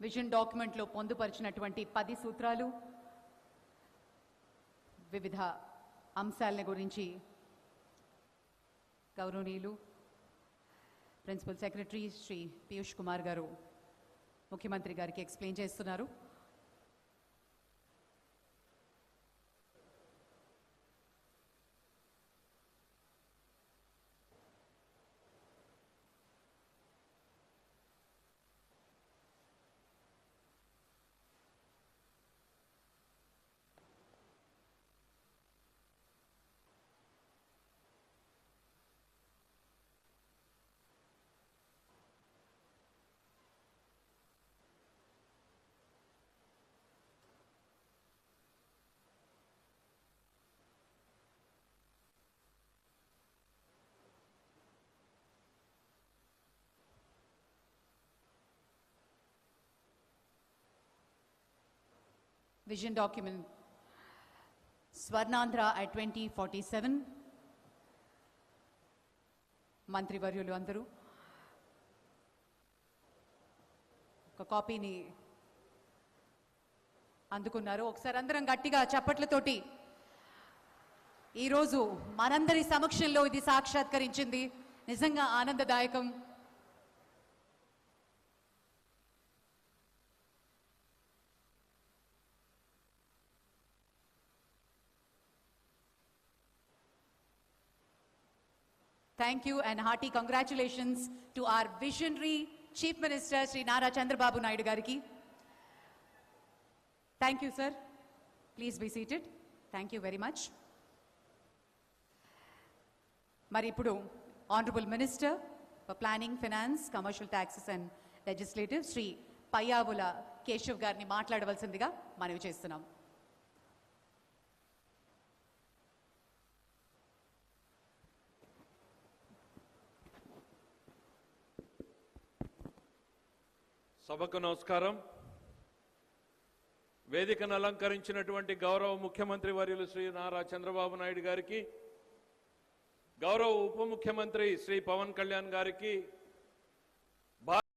Vision డాక్యుమెంట్లో పొందుపరిచినటువంటి 10 సూత్రాలు వివిధ అంశాల గురించి గౌరవనీయులు ప్రిన్సిపల్ సెక్రటరీ శ్రీ పీయూష్ కుమార్ గారు ముఖ్యమంత్రి గారికి ఎక్స్ప్లెయిన్ చేస్తున్నారు. Vision document Swarnandhra at 2047. మంత్రి వర్యులు అందరూ ఒక కాపీని అందుకున్నారు. ఒకసారి అందరం గట్టిగా చప్పట్లతోటి ఈరోజు మనందరి సమక్షంలో ఇది సాక్షాత్కరించింది. నిజంగా ఆనందదాయకం. Thank you and hearty congratulations to our visionary Chief Minister Sri Nara Chandrababu Naidu Gariki. Thank you, sir. Please be seated. Thank you very much. Mari ippudu Honorable Minister for Planning, Finance, Commercial Taxes and Legislative Sri Payyavula Keshav garni మాట్లాడవలసిందిగా మనవి చేస్తున్నాం. సభకు నమస్కారం. వేదికను అలంకరించినటువంటి గౌరవ ముఖ్యమంత్రి వర్యులు శ్రీ నారా చంద్రబాబు నాయుడు గారికి, గౌరవ ఉప ముఖ్యమంత్రి శ్రీ పవన్ కళ్యాణ్ గారికి,